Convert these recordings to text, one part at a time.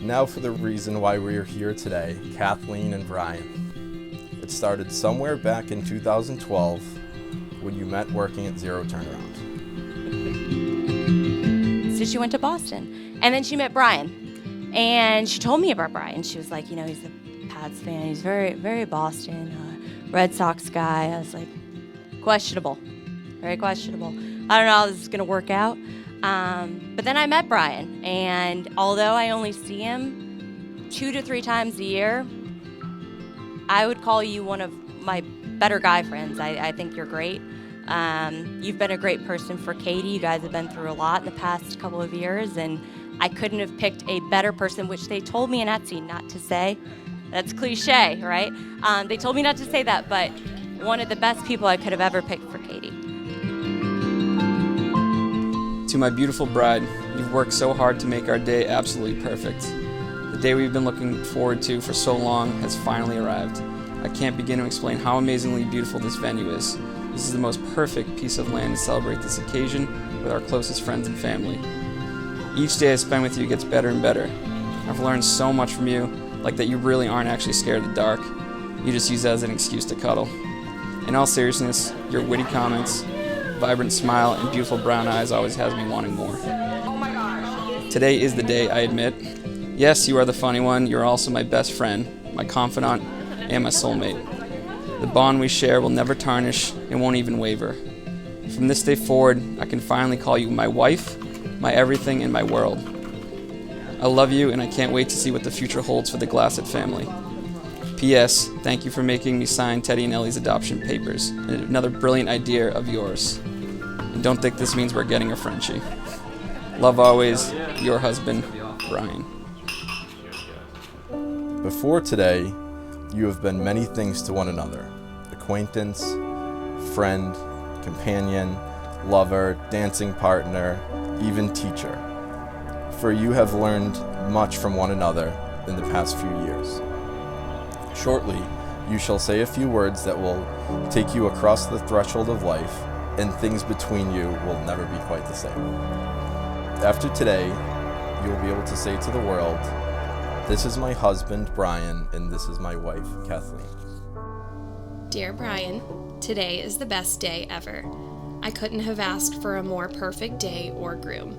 Now for the reason why we are here today, Kathleen and Brian. It started somewhere back in 2012 when you met working at Zero Turnaround. So she went to Boston, and then she met Brian, and she told me about Brian. She was like, you know, he's a Pats fan. He's very Boston, Red Sox guy. I was like, questionable, very questionable. I don't know how this is going to work out. But then I met Brian, and although I only see him 2 to 3 times a year, I would call you one of my better guy friends. I think you're great. You've been a great person for Katie. You guys have been through a lot in the past couple of years, and I couldn't have picked a better person, which they told me in Etsy not to say. That's cliche, right? They told me not to say that, but one of the best people I could have ever picked for Katie. To my beautiful bride, you've worked so hard to make our day absolutely perfect. The day we've been looking forward to for so long has finally arrived. I can't begin to explain how amazingly beautiful this venue is. This is the most perfect piece of land to celebrate this occasion with our closest friends and family. Each day I spend with you gets better and better. I've learned so much from you, like that you really aren't actually scared of the dark. You just use it as an excuse to cuddle. In all seriousness, your witty comments, vibrant smile, and beautiful brown eyes always has me wanting more. Oh my gosh. Today is the day, I admit. Yes, you are the funny one. You're also my best friend, my confidant, and my soulmate. The bond we share will never tarnish and won't even waver. From this day forward, I can finally call you my wife, my everything, and my world. I love you, and I can't wait to see what the future holds for the Glassett family. P.S. Thank you for making me sign Teddy and Ellie's adoption papers. Another brilliant idea of yours. And don't think this means we're getting a Frenchie. Love always, your husband, Brian. Before today, you have been many things to one another. Acquaintance, friend, companion, lover, dancing partner, even teacher. For you have learned much from one another in the past few years. Shortly, you shall say a few words that will take you across the threshold of life, and things between you will never be quite the same. After today, you will be able to say to the world, "This is my husband, Brian, and this is my wife, Kathleen." Dear Brian, today is the best day ever. I couldn't have asked for a more perfect day or groom.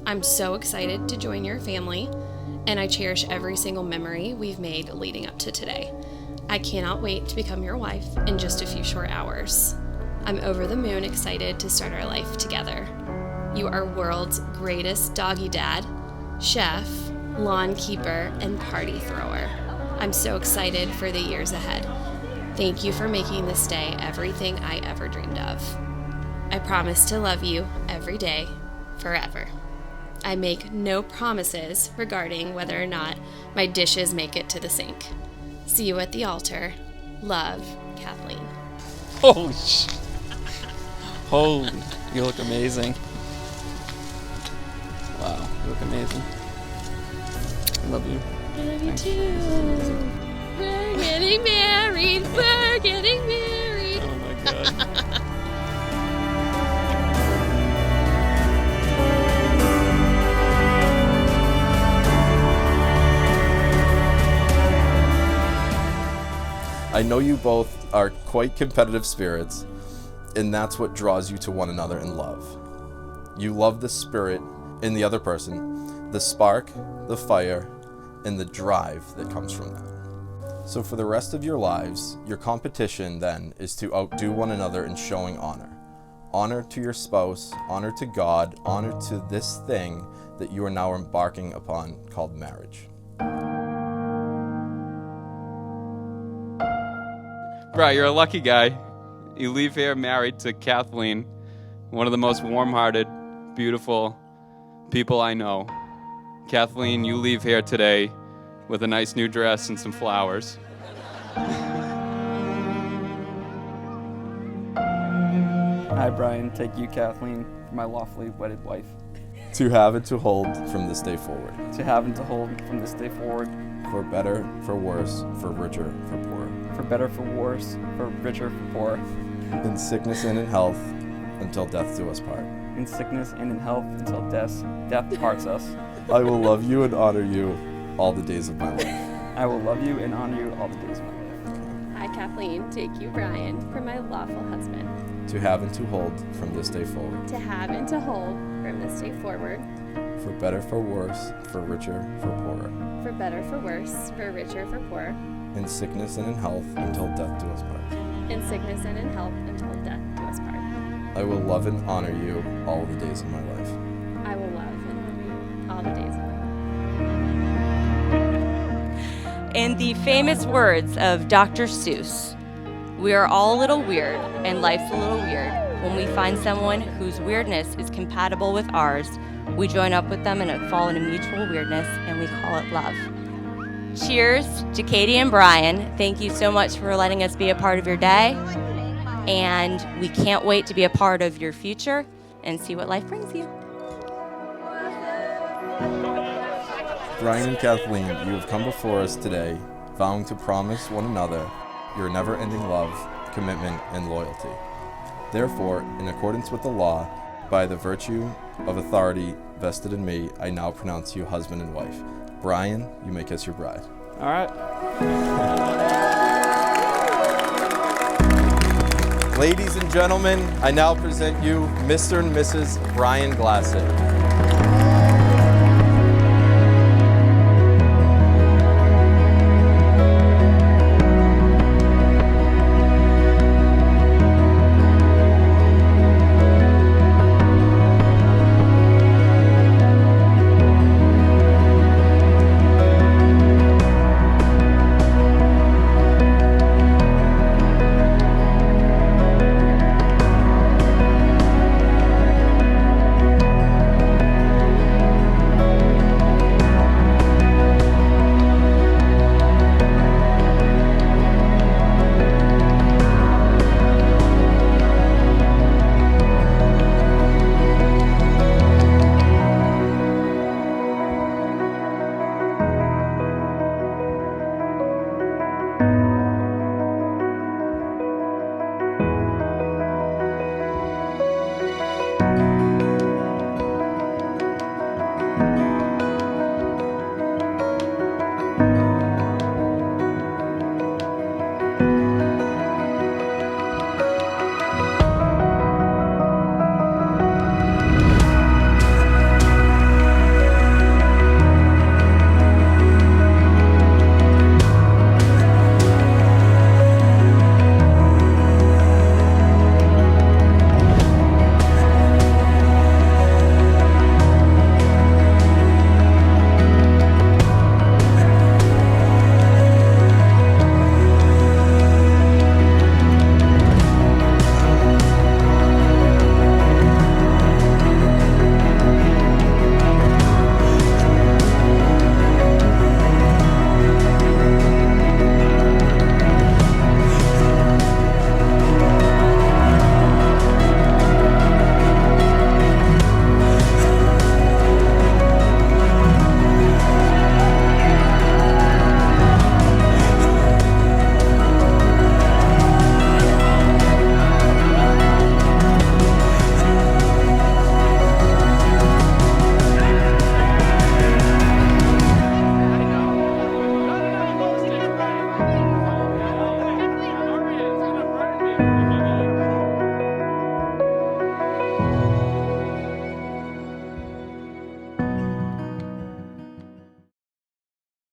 I'm so excited to join your family, and I cherish every single memory we've made leading up to today. I cannot wait to become your wife in just a few short hours. I'm over the moon excited to start our life together. You are world's greatest doggy dad, chef, lawn keeper, and party thrower. I'm so excited for the years ahead. Thank you for making this day everything I ever dreamed of. I promise to love you every day, forever. I make no promises regarding whether or not my dishes make it to the sink. See you at the altar. Love, Kathleen. Holy shit. Holy, you look amazing. Wow, you look amazing. I love you. I love you too. We're getting married. We're getting married. Oh my God. I know you both are quite competitive spirits, and that's what draws you to one another in love. You love the spirit in the other person, the spark, the fire, and the drive that comes from that. So for the rest of your lives, your competition then is to outdo one another in showing honor. Honor to your spouse, honor to God, honor to this thing that you are now embarking upon called marriage. Right, you're a lucky guy. You leave here married to Kathleen, one of the most warm-hearted, beautiful people I know. Kathleen, you leave here today with a nice new dress and some flowers. I, Brian, take you, Kathleen, for my lawfully wedded wife. To have and to hold from this day forward. To have and to hold from this day forward. For better, for worse, for richer, for poorer. For better, for worse, for richer, for poorer. In sickness and in health, until death do us part. In sickness and in health, until death parts us. I will love you and honor you, all the days of my life. I will love you and honor you all the days of my life. I, Kathleen, take you, Brian, for my lawful husband, To have and to hold from this day forward. to have and to hold from this day forward, For better, for worse, for richer, for poorer. for better, for worse, for richer, for poorer, In sickness and in health, until death do us part. in sickness and in health, until death do us part. I will love and honor you all the days of my life. I will love and honor you all the days of my life. In the famous words of Dr. Seuss, we are all a little weird, and life's a little weird. When we find someone whose weirdness is compatible with ours, we join up with them and fall into mutual weirdness, and we call it love. Cheers to Katie and Brian. Thank you so much for letting us be a part of your day, and we can't wait to be a part of your future and see what life brings you. Brian and Kathleen, you have come before us today, vowing to promise one another your never-ending love, commitment, and loyalty. Therefore, in accordance with the law, by the virtue of authority vested in me, I now pronounce you husband and wife. Brian, you may kiss your bride. All right. Ladies and gentlemen, I now present you Mr. and Mrs. Brian Glassett.